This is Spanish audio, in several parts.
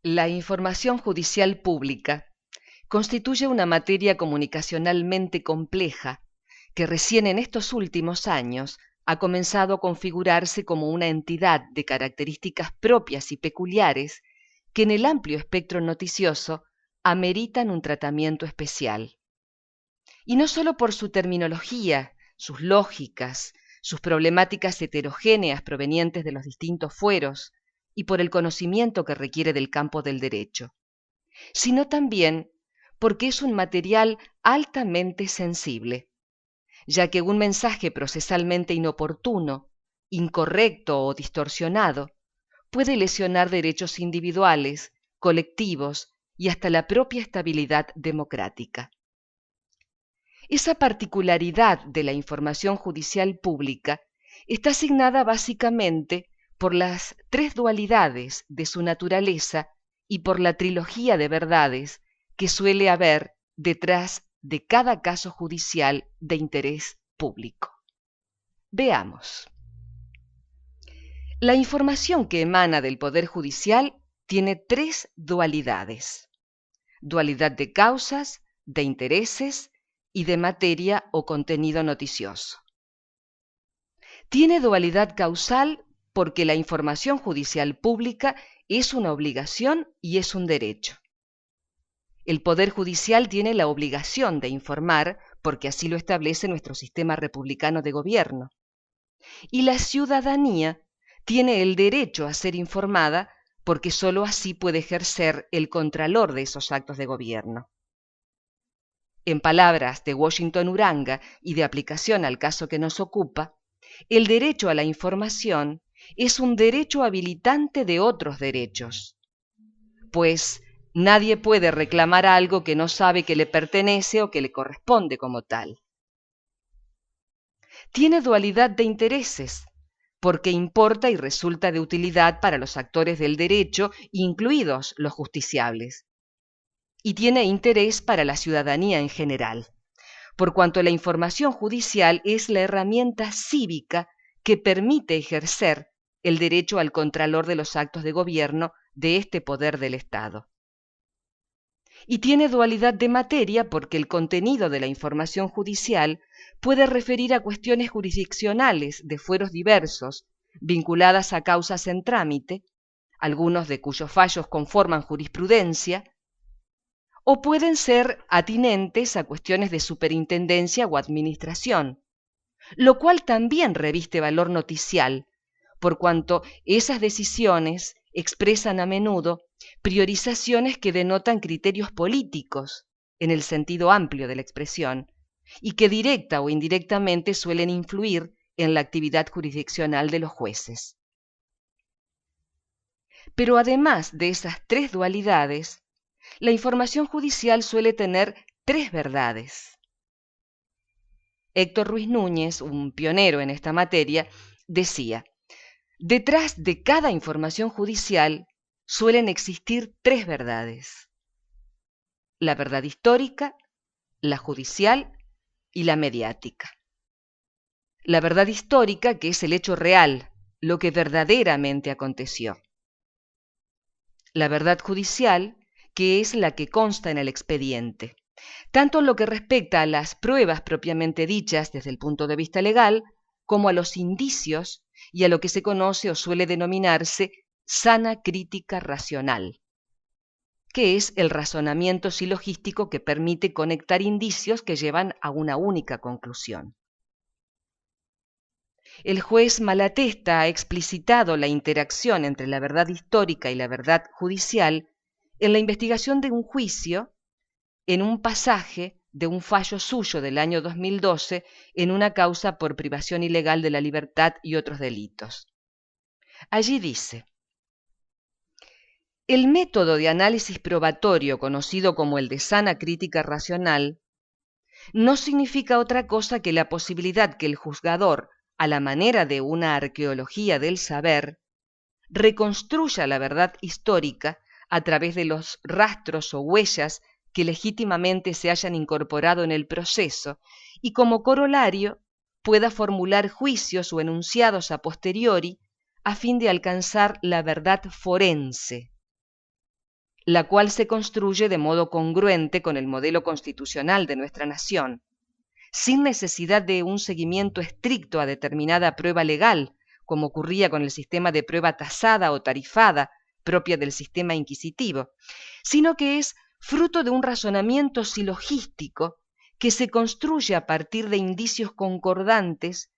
La información judicial pública constituye una materia comunicacionalmente compleja que recién en estos últimos años ha comenzado a configurarse como una entidad de características propias y peculiares que en el amplio espectro noticioso ameritan un tratamiento especial. Y no solo por su terminología, sus lógicas, sus problemáticas heterogéneas provenientes de los distintos fueros y por el conocimiento que requiere del campo del derecho, sino también porque es un material altamente sensible, ya que un mensaje procesalmente inoportuno, incorrecto o distorsionado puede lesionar derechos individuales, colectivos y hasta la propia estabilidad democrática. Esa particularidad de la información judicial pública está asignada básicamente por las tres dualidades de su naturaleza y por la trilogía de verdades que suele haber detrás de cada caso judicial de interés público. Veamos. La información que emana del Poder Judicial tiene tres dualidades: dualidad de causas, de intereses y de materia o contenido noticioso. Tiene dualidad causal porque la información judicial pública es una obligación y es un derecho. El Poder Judicial tiene la obligación de informar porque así lo establece nuestro sistema republicano de gobierno. Y la ciudadanía tiene el derecho a ser informada porque sólo así puede ejercer el contralor de esos actos de gobierno. En palabras de Washington Uranga y de aplicación al caso que nos ocupa, el derecho a la información es un derecho habilitante de otros derechos, pues nadie puede reclamar algo que no sabe que le pertenece o que le corresponde como tal. Tiene dualidad de intereses, porque importa y resulta de utilidad para los actores del derecho, incluidos los justiciables. Y tiene interés para la ciudadanía en general, por cuanto la información judicial es la herramienta cívica que permite ejercer el derecho al contralor de los actos de gobierno de este poder del Estado. Y tiene dualidad de materia porque el contenido de la información judicial puede referir a cuestiones jurisdiccionales de fueros diversos, vinculadas a causas en trámite, algunos de cuyos fallos conforman jurisprudencia, o pueden ser atinentes a cuestiones de superintendencia o administración, lo cual también reviste valor noticial, por cuanto esas decisiones expresan a menudo priorizaciones que denotan criterios políticos, en el sentido amplio de la expresión, y que directa o indirectamente suelen influir en la actividad jurisdiccional de los jueces. Pero además de esas tres dualidades, la información judicial suele tener tres verdades. Héctor Ruiz Núñez, un pionero en esta materia, decía: detrás de cada información judicial suelen existir tres verdades: la verdad histórica, la judicial y la mediática. La verdad histórica, que es el hecho real, lo que verdaderamente aconteció. La verdad judicial, que es la que consta en el expediente, tanto en lo que respecta a las pruebas propiamente dichas desde el punto de vista legal, como a los indicios y a lo que se conoce o suele denominarse sana crítica racional, que es el razonamiento silogístico que permite conectar indicios que llevan a una única conclusión. El juez Malatesta ha explicitado la interacción entre la verdad histórica y la verdad judicial en la investigación de un juicio en un pasaje de un fallo suyo del año 2012 en una causa por privación ilegal de la libertad y otros delitos. Allí dice: el método de análisis probatorio conocido como el de sana crítica racional no significa otra cosa que la posibilidad que el juzgador, a la manera de una arqueología del saber, reconstruya la verdad histórica a través de los rastros o huellas que legítimamente se hayan incorporado en el proceso y como corolario pueda formular juicios o enunciados a posteriori a fin de alcanzar la verdad forense. la cual se construye de modo congruente con el modelo constitucional de nuestra nación, sin necesidad de un seguimiento estricto a determinada prueba legal, como ocurría con el sistema de prueba tasada o tarifada propia del sistema inquisitivo, sino que es fruto de un razonamiento silogístico que se construye a partir de indicios concordantes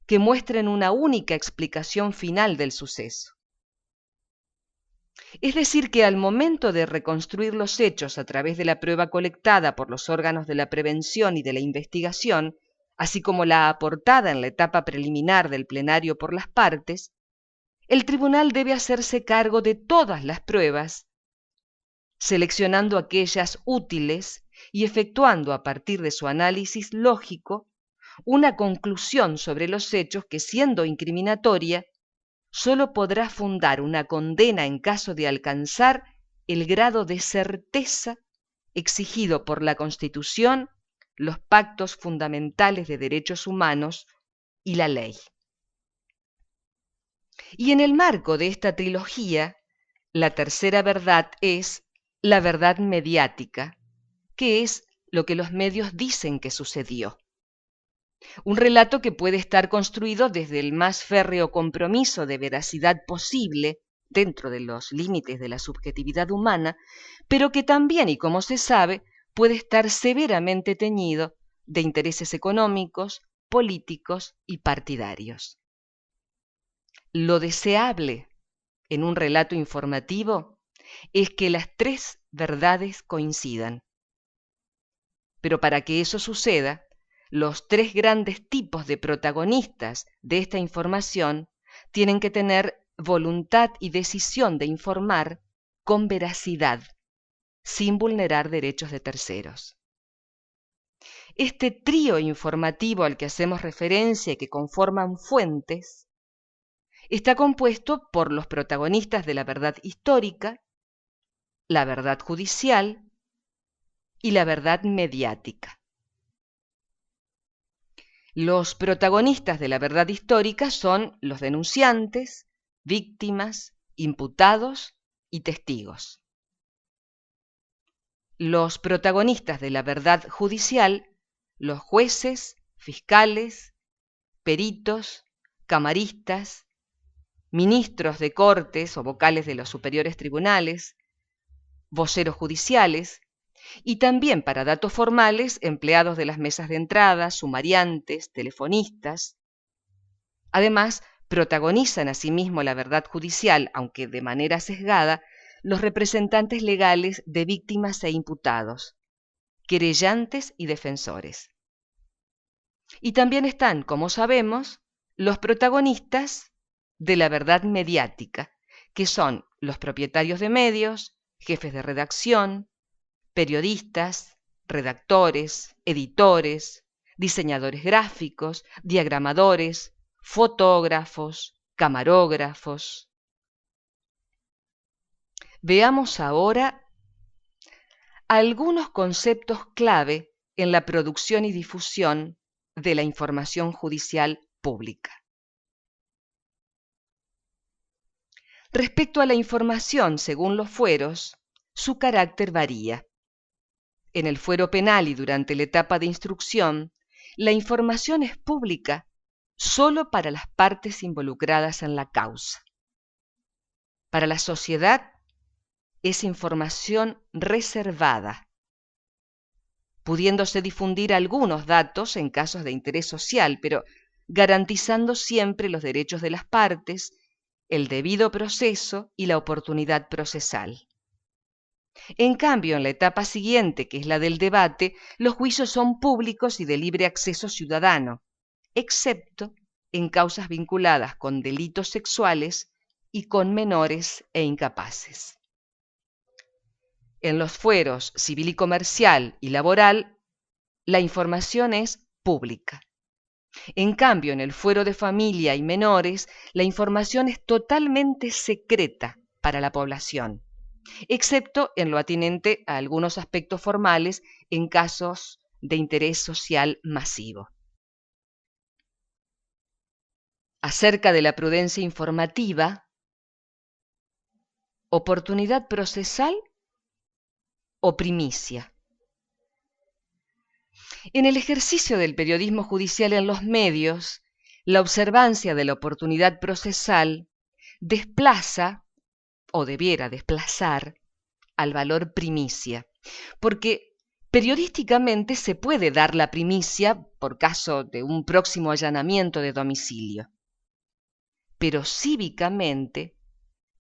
que muestren una única explicación final del suceso. Es decir, que al momento de reconstruir los hechos a través de la prueba colectada por los órganos de la prevención y de la investigación, así como la aportada en la etapa preliminar del plenario por las partes, el tribunal debe hacerse cargo de todas las pruebas, seleccionando aquellas útiles y efectuando a partir de su análisis lógico una conclusión sobre los hechos que, siendo incriminatoria, sólo podrá fundar una condena en caso de alcanzar el grado de certeza exigido por la Constitución, los pactos fundamentales de derechos humanos y la ley. Y en el marco de esta trilogía, la tercera verdad es la verdad mediática, que es lo que los medios dicen que sucedió. Un relato que puede estar construido desde el más férreo compromiso de veracidad posible, dentro de los límites de la subjetividad humana, pero que también, y como se sabe, puede estar severamente teñido de intereses económicos, políticos y partidarios. Lo deseable en un relato informativo es que las tres verdades coincidan. Pero para que eso suceda, los tres grandes tipos de protagonistas de esta información tienen que tener voluntad y decisión de informar con veracidad, sin vulnerar derechos de terceros. Este trío informativo al que hacemos referencia y que conforman fuentes, está compuesto por los protagonistas de la verdad histórica, la verdad judicial y la verdad mediática. Los protagonistas de la verdad histórica son los denunciantes, víctimas, imputados y testigos. Los protagonistas de la verdad judicial, los jueces, fiscales, peritos, camaristas, ministros de cortes o vocales de los superiores tribunales, voceros judiciales, y también para datos formales, empleados de las mesas de entrada, sumariantes, telefonistas. Además, protagonizan asimismo la verdad judicial, aunque de manera sesgada, los representantes legales de víctimas e imputados, querellantes y defensores. Y también están, como sabemos, los protagonistas de la verdad mediática, que son los propietarios de medios, jefes de redacción, periodistas, redactores, editores, diseñadores gráficos, diagramadores, fotógrafos, camarógrafos. Veamos ahora algunos conceptos clave en la producción y difusión de la información judicial pública. Respecto a la información según los fueros, su carácter varía. En el fuero penal y durante la etapa de instrucción, la información es pública solo para las partes involucradas en la causa. Para la sociedad es información reservada, pudiéndose difundir algunos datos en casos de interés social, pero garantizando siempre los derechos de las partes, el debido proceso y la oportunidad procesal. En cambio, en la etapa siguiente, que es la del debate, los juicios son públicos y de libre acceso ciudadano, excepto en causas vinculadas con delitos sexuales y con menores e incapaces. En los fueros civil y comercial y laboral, la información es pública. En cambio, en el fuero de familia y menores, la información es totalmente secreta para la población, excepto en lo atinente a algunos aspectos formales en casos de interés social masivo. Acerca de la prudencia informativa, oportunidad procesal o primicia. En el ejercicio del periodismo judicial en los medios, la observancia de la oportunidad procesal desplaza, o debiera desplazar, al valor primicia, porque periodísticamente se puede dar la primicia por caso de un próximo allanamiento de domicilio, pero cívicamente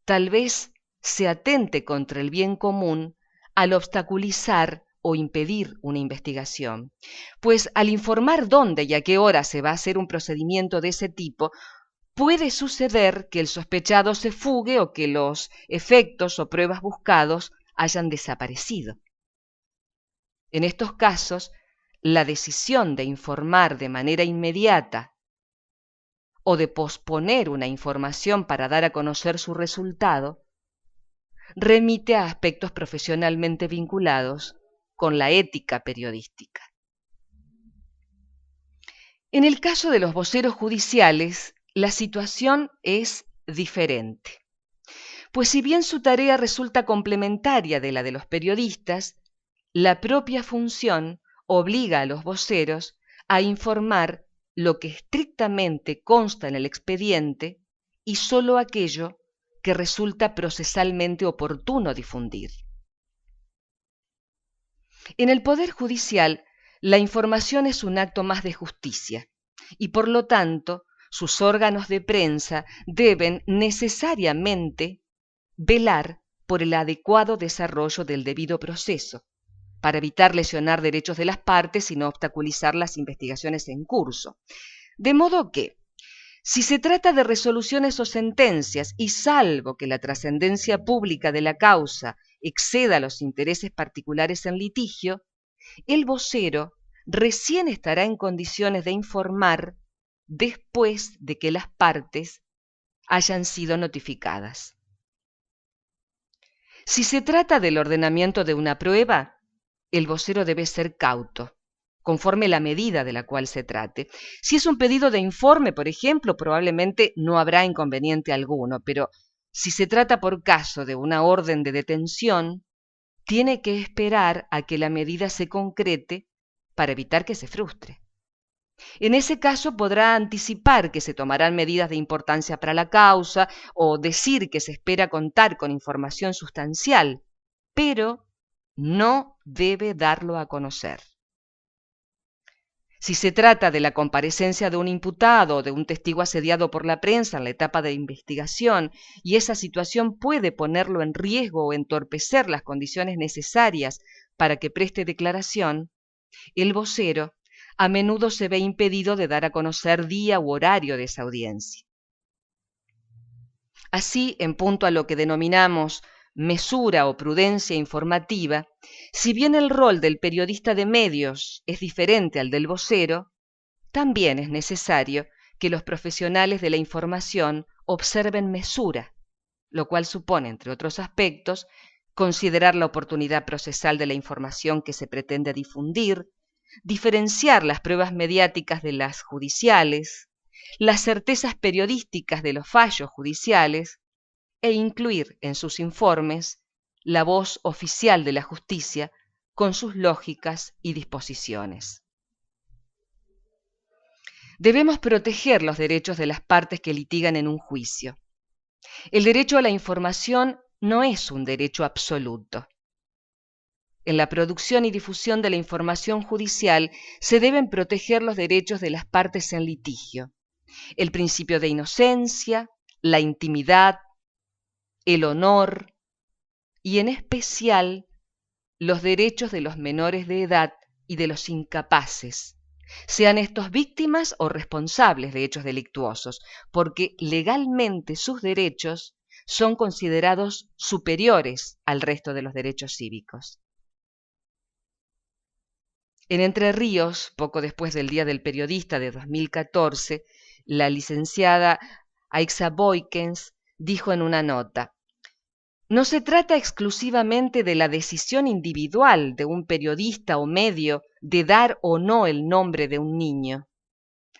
tal vez se atente contra el bien común al obstaculizar o impedir una investigación, pues al informar dónde y a qué hora se va a hacer un procedimiento de ese tipo, puede suceder que el sospechado se fugue o que los efectos o pruebas buscados hayan desaparecido. En estos casos, la decisión de informar de manera inmediata o de posponer una información para dar a conocer su resultado remite a aspectos profesionalmente vinculados con la ética periodística. En el caso de los voceros judiciales, la situación es diferente, pues si bien su tarea resulta complementaria de la de los periodistas, la propia función obliga a los voceros a informar lo que estrictamente consta en el expediente y sólo aquello que resulta procesalmente oportuno difundir. En el Poder Judicial, la información es un acto más de justicia y, por lo tanto, sus órganos de prensa deben necesariamente velar por el adecuado desarrollo del debido proceso, para evitar lesionar derechos de las partes y no obstaculizar las investigaciones en curso. De modo que, si se trata de resoluciones o sentencias, y salvo que la trascendencia pública de la causa exceda los intereses particulares en litigio, el vocero recién estará en condiciones de informar después de que las partes hayan sido notificadas. Si se trata del ordenamiento de una prueba, el vocero debe ser cauto, conforme la medida de la cual se trate. Si es un pedido de informe, por ejemplo, probablemente no habrá inconveniente alguno, pero si se trata por caso de una orden de detención, tiene que esperar a que la medida se concrete para evitar que se frustre. En ese caso podrá anticipar que se tomarán medidas de importancia para la causa o decir que se espera contar con información sustancial, pero no debe darlo a conocer. Si se trata de la comparecencia de un imputado o de un testigo asediado por la prensa en la etapa de investigación y esa situación puede ponerlo en riesgo o entorpecer las condiciones necesarias para que preste declaración, el vocero a menudo se ve impedido de dar a conocer día u horario de esa audiencia. Así, en punto a lo que denominamos mesura o prudencia informativa, si bien el rol del periodista de medios es diferente al del vocero, también es necesario que los profesionales de la información observen mesura, lo cual supone, entre otros aspectos, considerar la oportunidad procesal de la información que se pretende difundir, diferenciar las pruebas mediáticas de las judiciales, las certezas periodísticas de los fallos judiciales e incluir en sus informes la voz oficial de la justicia con sus lógicas y disposiciones. Debemos proteger los derechos de las partes que litigan en un juicio. El derecho a la información no es un derecho absoluto. En la producción y difusión de la información judicial se deben proteger los derechos de las partes en litigio, el principio de inocencia, la intimidad, el honor y, en especial, los derechos de los menores de edad y de los incapaces, sean estos víctimas o responsables de hechos delictuosos, porque legalmente sus derechos son considerados superiores al resto de los derechos cívicos. En Entre Ríos, poco después del Día del Periodista de 2014, la licenciada Aixa Boykens dijo en una nota: no se trata exclusivamente de la decisión individual de un periodista o medio de dar o no el nombre de un niño,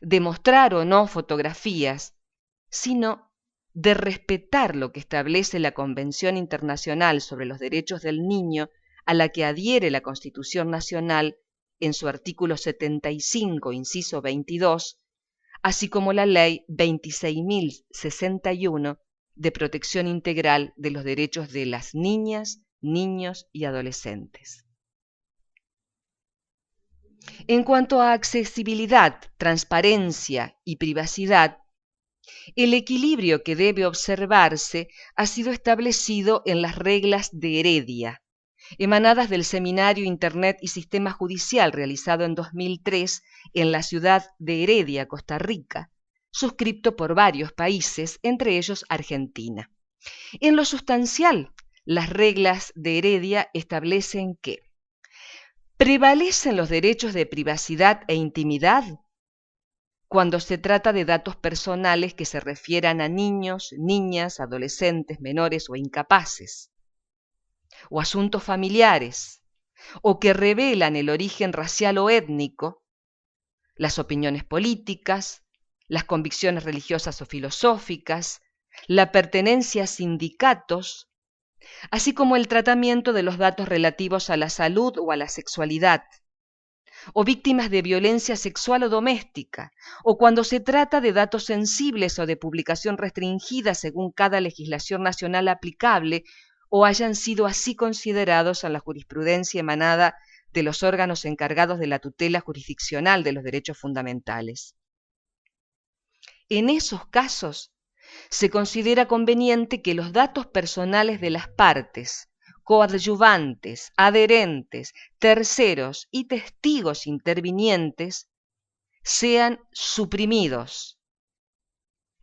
de mostrar o no fotografías, sino de respetar lo que establece la Convención Internacional sobre los Derechos del Niño a la que adhiere la Constitución Nacional en su artículo 75, inciso 22, así como la Ley 26.061 de protección integral de los derechos de las niñas, niños y adolescentes. En cuanto a accesibilidad, transparencia y privacidad, el equilibrio que debe observarse ha sido establecido en las reglas de Heredia, emanadas del Seminario Internet y Sistema Judicial realizado en 2003 en la ciudad de Heredia, Costa Rica, suscripto por varios países, entre ellos Argentina. En lo sustancial, las reglas de Heredia establecen que prevalecen los derechos de privacidad e intimidad cuando se trata de datos personales que se refieran a niños, niñas, adolescentes, menores o incapaces, o asuntos familiares, o que revelan el origen racial o étnico, las opiniones políticas, las convicciones religiosas o filosóficas, la pertenencia a sindicatos, así como el tratamiento de los datos relativos a la salud o a la sexualidad, o víctimas de violencia sexual o doméstica, o cuando se trata de datos sensibles o de publicación restringida según cada legislación nacional aplicable, o hayan sido así considerados en la jurisprudencia emanada de los órganos encargados de la tutela jurisdiccional de los derechos fundamentales. En esos casos, se considera conveniente que los datos personales de las partes, coadyuvantes, adherentes, terceros y testigos intervinientes sean suprimidos,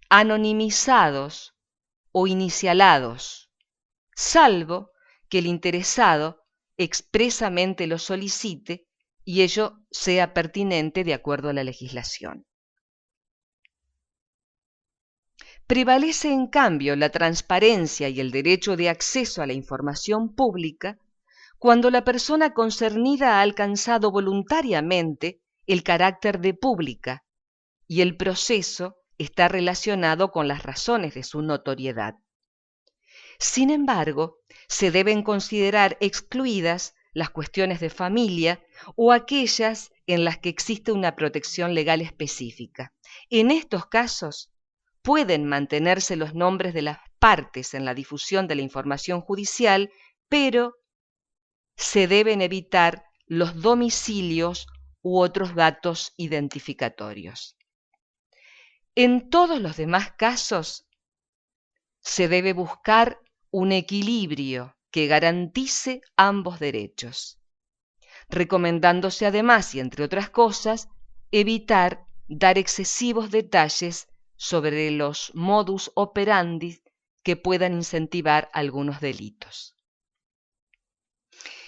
anonimizados o inicialados, salvo que el interesado expresamente lo solicite y ello sea pertinente de acuerdo a la legislación. Prevalece, en cambio, la transparencia y el derecho de acceso a la información pública cuando la persona concernida ha alcanzado voluntariamente el carácter de pública y el proceso está relacionado con las razones de su notoriedad. Sin embargo, se deben considerar excluidas las cuestiones de familia o aquellas en las que existe una protección legal específica. En estos casos, pueden mantenerse los nombres de las partes en la difusión de la información judicial, pero se deben evitar los domicilios u otros datos identificatorios. En todos los demás casos, se debe buscar un equilibrio que garantice ambos derechos, recomendándose además, y entre otras cosas, evitar dar excesivos detalles sobre los modus operandi que puedan incentivar algunos delitos.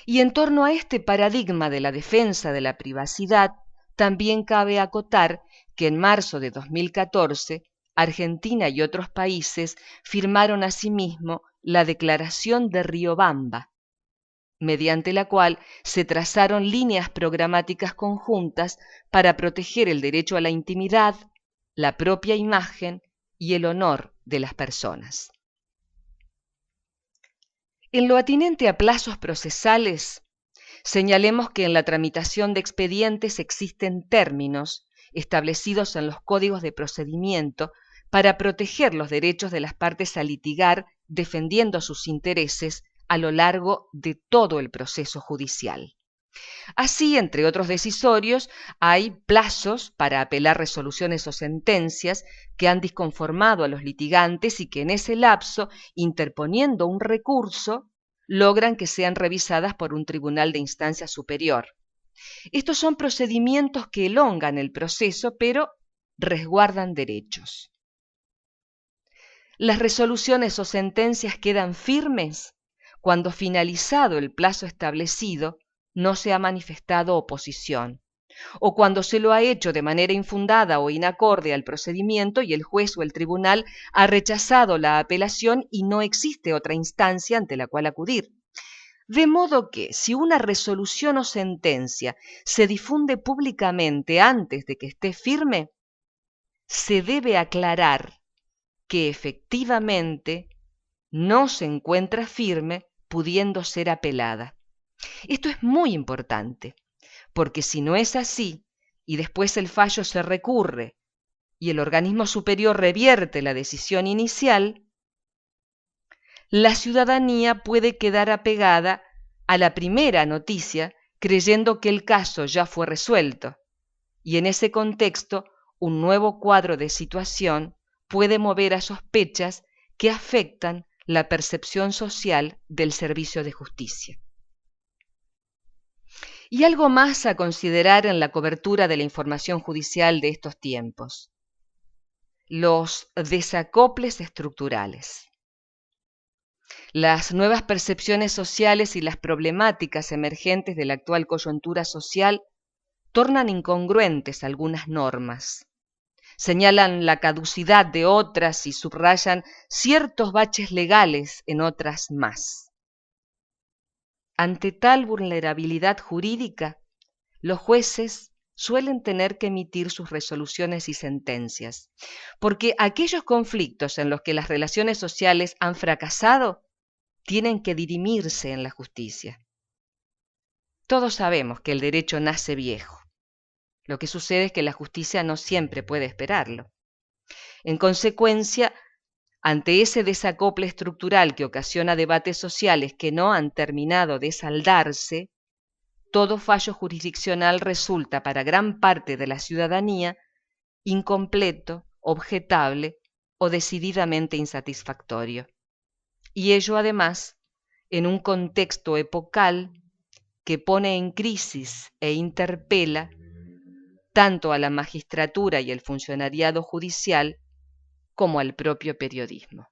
Y en torno a este paradigma de la defensa de la privacidad, también cabe acotar que en marzo de 2014, Argentina y otros países firmaron asimismo la Declaración de Riobamba, mediante la cual se trazaron líneas programáticas conjuntas para proteger el derecho a la intimidad, la propia imagen y el honor de las personas. En lo atinente a plazos procesales, señalemos que en la tramitación de expedientes existen términos establecidos en los códigos de procedimiento para proteger los derechos de las partes a litigar defendiendo sus intereses a lo largo de todo el proceso judicial. Así, entre otros decisorios, hay plazos para apelar resoluciones o sentencias que han disconformado a los litigantes y que en ese lapso, interponiendo un recurso, logran que sean revisadas por un tribunal de instancia superior. Estos son procedimientos que elongan el proceso, pero resguardan derechos. Las resoluciones o sentencias quedan firmes cuando, finalizado el plazo establecido, no se ha manifestado oposición, o cuando se lo ha hecho de manera infundada o inacorde al procedimiento y el juez o el tribunal ha rechazado la apelación y no existe otra instancia ante la cual acudir. De modo que, si una resolución o sentencia se difunde públicamente antes de que esté firme, se debe aclarar que efectivamente no se encuentra firme, pudiendo ser apelada. Esto es muy importante, porque si no es así, y después el fallo se recurre y el organismo superior revierte la decisión inicial, la ciudadanía puede quedar apegada a la primera noticia creyendo que el caso ya fue resuelto, y en ese contexto un nuevo cuadro de situación puede mover a sospechas que afectan la percepción social del servicio de justicia. Y algo más a considerar en la cobertura de la información judicial de estos tiempos: los desacoples estructurales. Las nuevas percepciones sociales y las problemáticas emergentes de la actual coyuntura social tornan incongruentes algunas normas, señalan la caducidad de otras y subrayan ciertos baches legales en otras más. Ante tal vulnerabilidad jurídica, los jueces suelen tener que emitir sus resoluciones y sentencias, porque aquellos conflictos en los que las relaciones sociales han fracasado tienen que dirimirse en la justicia. Todos sabemos que el derecho nace viejo. Lo que sucede es que la justicia no siempre puede esperarlo. En consecuencia, ante ese desacople estructural que ocasiona debates sociales que no han terminado de saldarse, todo fallo jurisdiccional resulta para gran parte de la ciudadanía incompleto, objetable o decididamente insatisfactorio. Y ello además en un contexto epocal que pone en crisis e interpela tanto a la magistratura y el funcionariado judicial como al propio periodismo.